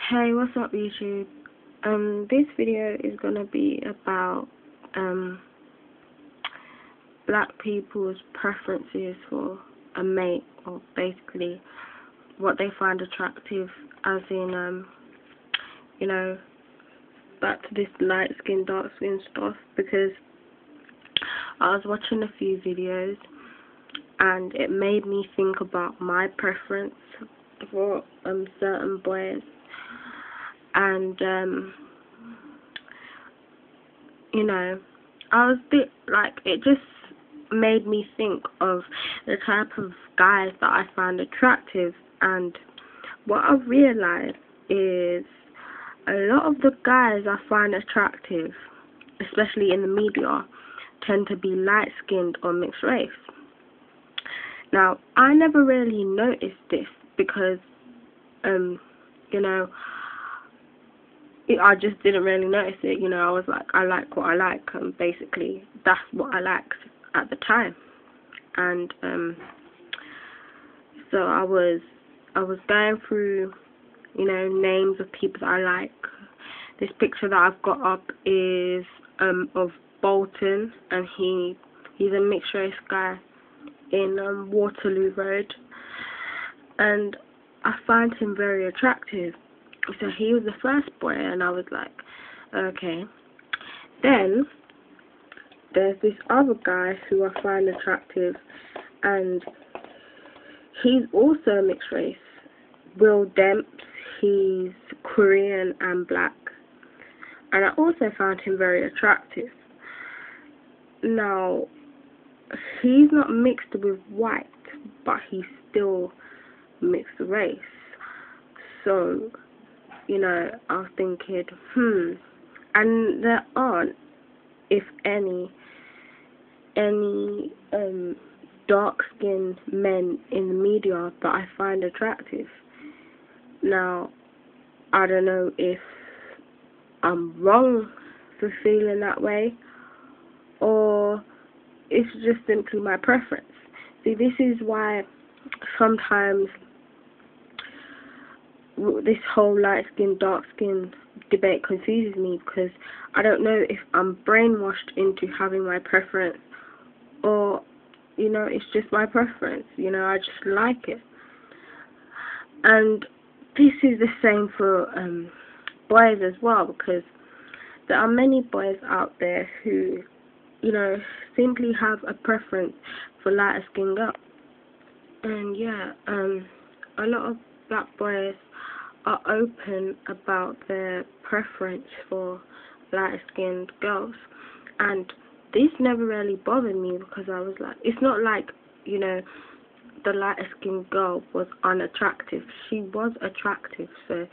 Hey, what's up YouTube? This video is gonna be about black people's preferences for a mate, or basically what they find attractive, as in back to this light skin, dark skin stuff, because I was watching a few videos and it made me think about my preference for certain boys. And I was it just made me think of the type of guys that I find attractive. And what I realized is a lot of the guys I find attractive, especially in the media, tend to be light skinned or mixed race. Now, I never really noticed this because I just didn't really notice it. I was like, I like what I like, and basically that's what I liked at the time. And so I was going through names of people that I like. This picture that I've got up is of Bolton, and he's a mixed race guy in Waterloo Road, and I find him very attractive. So he was the first boy, and I was like, okay. Then there's this other guy who I find attractive, and he's also mixed race. Demps. He's Korean and black, and I also found him very attractive. Now, he's not mixed with white, but he's still mixed race. So I was thinking, and there aren't, if any dark-skinned men in the media that I find attractive. Now, I don't know if I'm wrong for feeling that way, or it's just simply my preference. See, this is why sometimes this whole light skin, dark skin debate confuses me, because I don't know if I'm brainwashed into having my preference, or it's just my preference. I just like it. And this is the same for boys as well, because there are many boys out there who simply have a preference for lighter skin girls. And a lot of black boys are open about their preference for lighter skinned girls, and this never really bothered me, because I was like, it's not like the lighter skinned girl was unattractive. She was attractive, so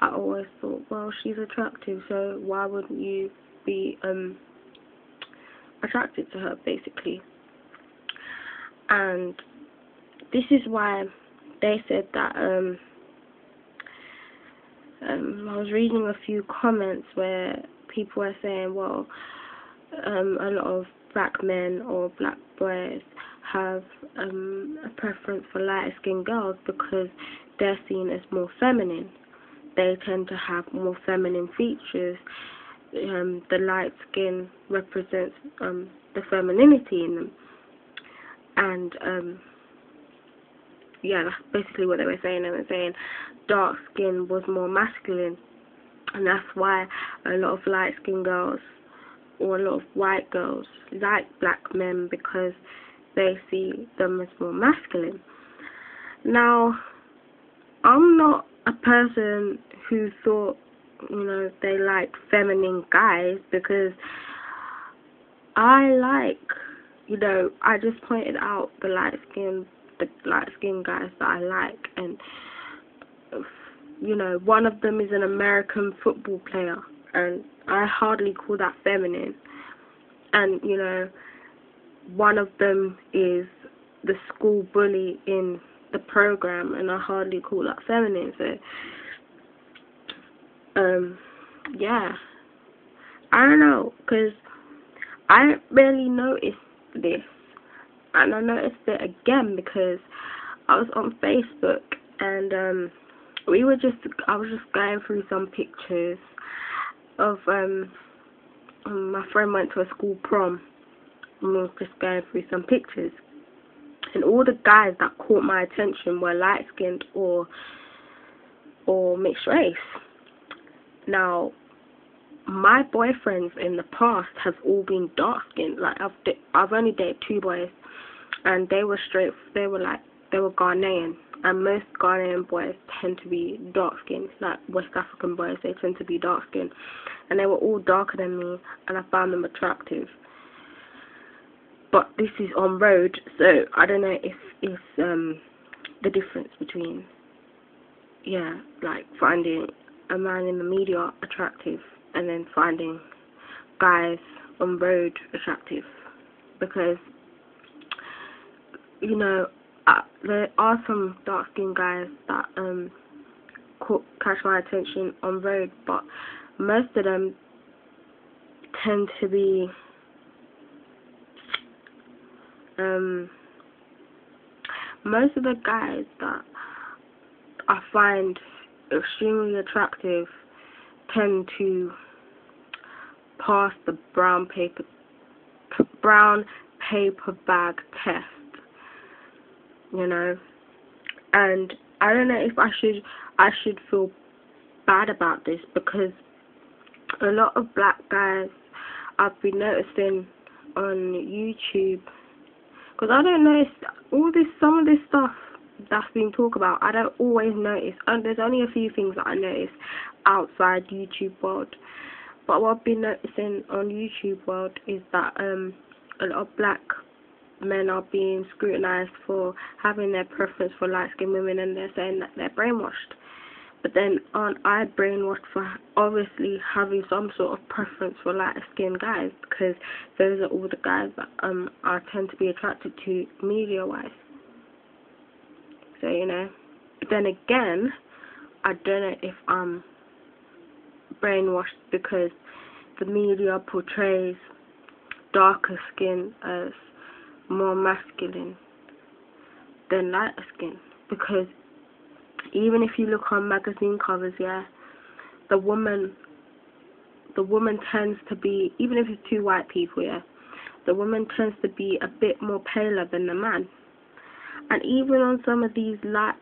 I always thought, well, she's attractive, so why wouldn't you be attracted to her, basically. And this is why they said that I was reading a few comments where people were saying, well, a lot of black men or black boys have a preference for lighter skinned girls because they're seen as more feminine. They tend to have more feminine features. The light skin represents the femininity in them. And that's basically what they were saying. They were saying dark skin was more masculine, and that's why a lot of light skinned girls or a lot of white girls like black men, because they see them as more masculine. Now, I'm not a person who thought they like feminine guys, because I just pointed out the light skin guys that I like, and one of them is an American football player, and I hardly call that feminine. And one of them is the school bully in the program, and I hardly call that feminine. So I don't know, because I didn't really notice this, and I noticed it again because I was on Facebook, and I was just going through some pictures of my friend went to a school prom, and we was just going through some pictures, and all the guys that caught my attention were light skinned or mixed race. Now, my boyfriends in the past have all been dark skinned. Like I've only dated 2 boys, and they were Ghanaian, and most Ghanaian boys tend to be dark skinned. Like West African boys, they tend to be dark skinned, and they were all darker than me, and I found them attractive. But this is on road, so I don't know if it's the difference between like finding a man in the media attractive and then finding guys on road attractive, because there are some dark skinned guys that catch my attention on road, but most of them tend to be most of the guys that I find extremely attractive tend to pass the brown paper bag test, and I don't know if I should feel bad about this, because a lot of black guys I've been noticing on YouTube, because I don't notice some of this stuff that's being talked about, I don't always notice, and there's only a few things that I notice outside YouTube world. But what I've been noticing on YouTube world is that a lot of black men are being scrutinized for having their preference for light-skinned women, and they're saying that they're brainwashed. But then aren't I brainwashed for obviously having some sort of preference for light-skinned guys, because those are all the guys that I tend to be attracted to media-wise. So, But then again, I don't know if I'm brainwashed because the media portrays darker skin as more masculine than lighter skin, because even if you look on magazine covers, the woman tends to be, even if it's 2 white people, the woman tends to be a bit more paler than the man. And even on some of these black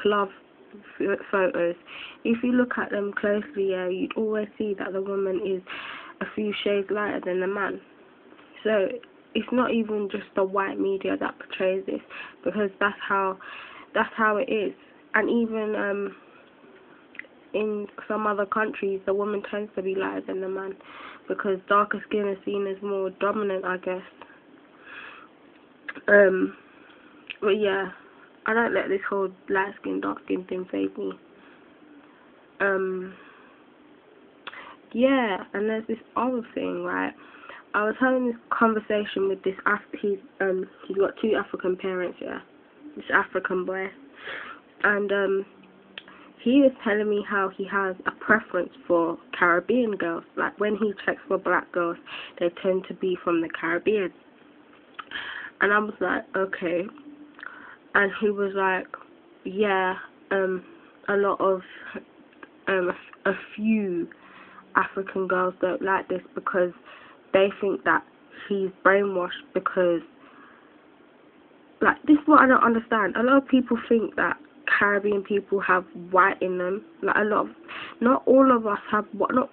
love photos, if you look at them closely, you'd always see that the woman is a few shades lighter than the man. So it's not even just the white media that portrays this, because that's how it is. And even in some other countries, the woman tends to be lighter than the man, because darker skin is seen as more dominant, I guess. But yeah, I don't let this whole light skin, dark skin thing faze me. Yeah, and there's this other thing, right? I was having this conversation with this he's got 2 African parents, this African boy, and he was telling me how he has a preference for Caribbean girls. Like when he checks for black girls, they tend to be from the Caribbean. And I was like, okay. And he was like, yeah, a lot of a few African girls don't like this because they think that he's brainwashed, because, like, this is what I don't understand. A lot of people think that Caribbean people have white in them. Like, not all of us have, not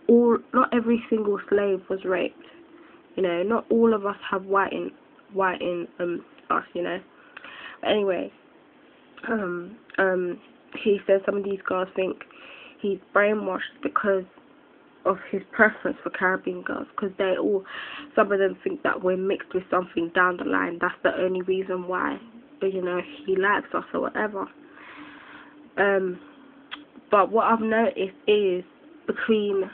every single slave was raped. Not all of us have white in us, But anyway, he says some of these girls think he's brainwashed because of his preference for Caribbean girls, because some of them think that we're mixed with something down the line. That's the only reason why, he likes us or whatever. But what I've noticed is between,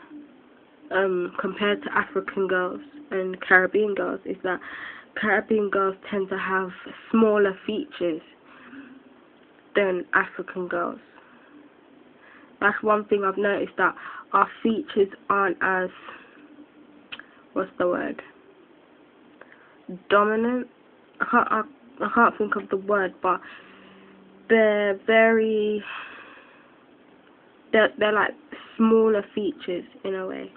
compared to African girls and Caribbean girls, is that Caribbean girls tend to have smaller features than African girls. That's one thing I've noticed, that our features aren't as, what's the word, dominant? I can't think of the word, but they're very, they're like smaller features in a way.